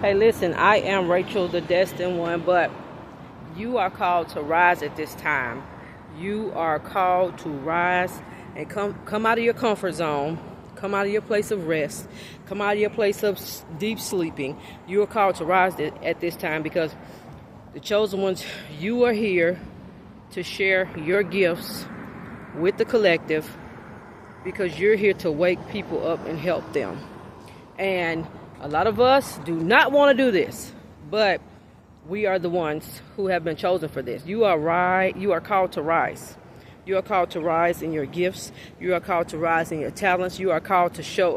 Hey, listen, I am Rachel, the destined one, but you are called to rise at this time. You are called to rise and come out of your comfort zone, come out of your place of rest, come out of your place of deep sleeping. You are called to rise at this time because the chosen ones, you are here to share your gifts with the collective because you're here to wake people up and help them. And a lot of us do not want to do this, but we are the ones who have been chosen for this. You are called to rise. You are called to rise in your gifts. You are called to rise in your talents. You are called to show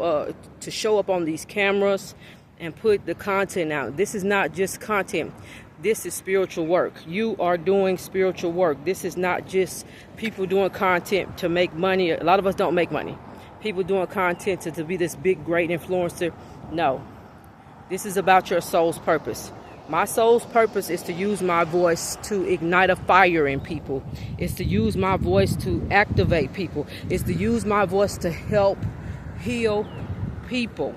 up on these cameras and put the content out. This is not just content. This is spiritual work. You are doing spiritual work. This is not just people doing content to make money. A lot of us don't make money. People doing content to be this big, great influencer. No. This is about your soul's purpose. My soul's purpose is to use my voice to ignite a fire in people. It's to use my voice to activate people. It's to use my voice to help heal people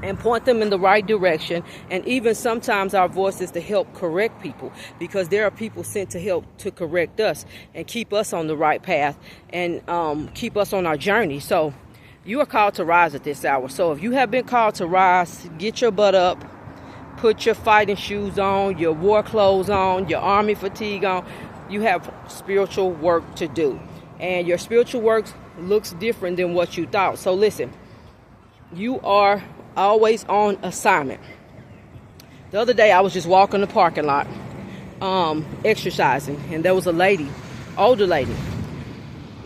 and point them in the right direction. And even sometimes our voice is to help correct people, because there are people sent to help to correct us and keep us on the right path and keep us on our journey. So you are called to rise at this hour. So if you have been called to rise, get your butt up, put your fighting shoes on, your war clothes on, your army fatigue on. You have spiritual work to do. And your spiritual work looks different than what you thought. So listen, you are always on assignment. The other day I was just walking the parking lot, exercising, and there was a lady, older lady.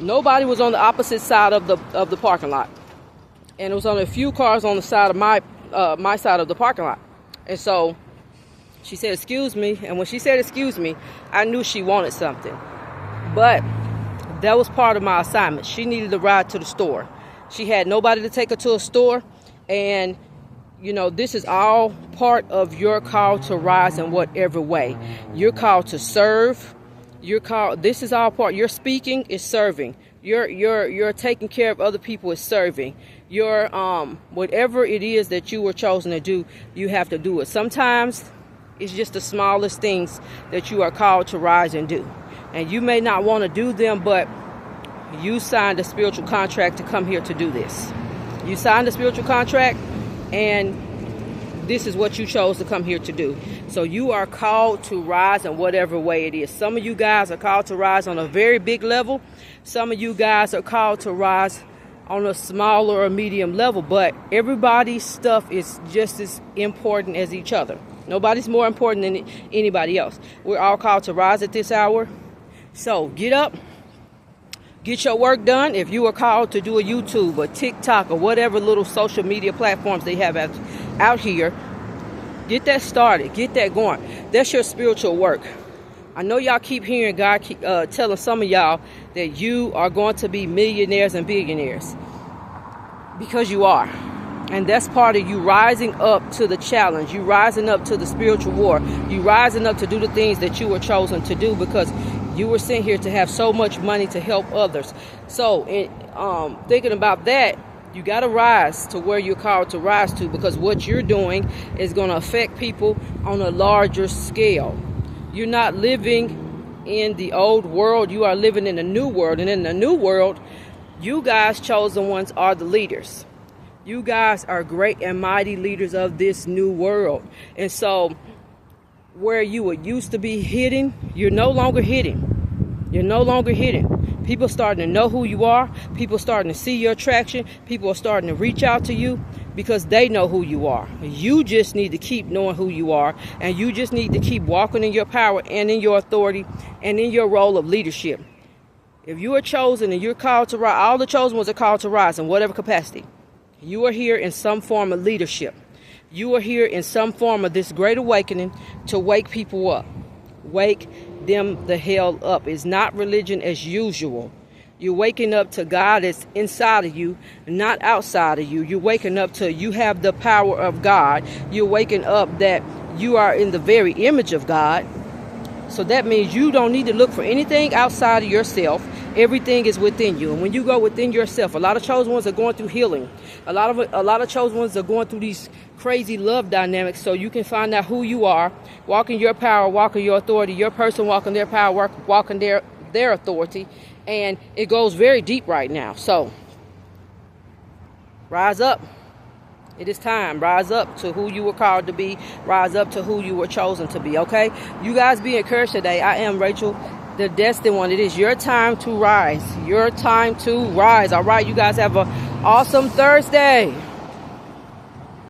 Nobody was on the opposite side of the parking lot, and it was only a few cars on the side of my side of the parking lot. And so she said, "Excuse me," and when she said "excuse me," I knew she wanted something. But that was part of my assignment. She needed a ride to the store. She had nobody to take her to a store, and you know, this is all part of your call to rise in whatever way. You're called to serve. This is all part. Your speaking is serving. Your taking care of other people is serving. Your whatever it is that you were chosen to do, you have to do it. Sometimes it's just the smallest things that you are called to rise and do. And you may not want to do them, but you signed a spiritual contract to come here to do this. You signed a spiritual contract, and this is what you chose to come here to do. So you are called to rise in whatever way it is. Some of you guys are called to rise on a very big level. Some of you guys are called to rise on a smaller or medium level. But everybody's stuff is just as important as each other. Nobody's more important than anybody else. We're all called to rise at this hour. So get up. Get your work done. If you are called to do a YouTube or TikTok or whatever little social media platforms they have out here, get that started. Get that going. That's your spiritual work. I know y'all keep hearing God telling some of y'all that you are going to be millionaires and billionaires, because you are. And that's part of you rising up to the challenge. You rising up to the spiritual war. You rising up to do the things that you were chosen to do, because you were sent here to have so much money to help others. So thinking about that, you got to rise to where you're called to rise to, because what you're doing is going to affect people on a larger scale. You're not living in the old world. You are living in a new world. And in the new world, you guys, chosen ones, are the leaders. You guys are great and mighty leaders of this new world. And so where you were used to be hidden, you're no longer hidden. You're no longer hidden. People starting to know who you are. People starting to see your attraction. People are starting to reach out to you because they know who you are. You just need to keep knowing who you are, and you just need to keep walking in your power and in your authority and in your role of leadership. If you are chosen and you're called to rise, all the chosen ones are called to rise in whatever capacity. You are here in some form of leadership. You are here in some form of this great awakening to wake people up. Wake them the hell up. It's not religion as usual. You're waking up to God that's inside of you, not outside of you. You're waking up to you have the power of God. You're waking up that you are in the very image of God. So that means you don't need to look for anything outside of yourself. Everything is within you. And when you go within yourself, a lot of chosen ones are going through healing. A lot of chosen ones are going through these crazy love dynamics, so you can find out who you are, walk in your power, walk in your authority, your person walk in their power, walk in their authority. And it goes very deep right now. So rise up. It is time. Rise up to who you were called to be. Rise up to who you were chosen to be, okay? You guys be encouraged today. I am Rachel, the Destined One. It is your time to rise. Your time to rise. All right, you guys have an awesome Thursday.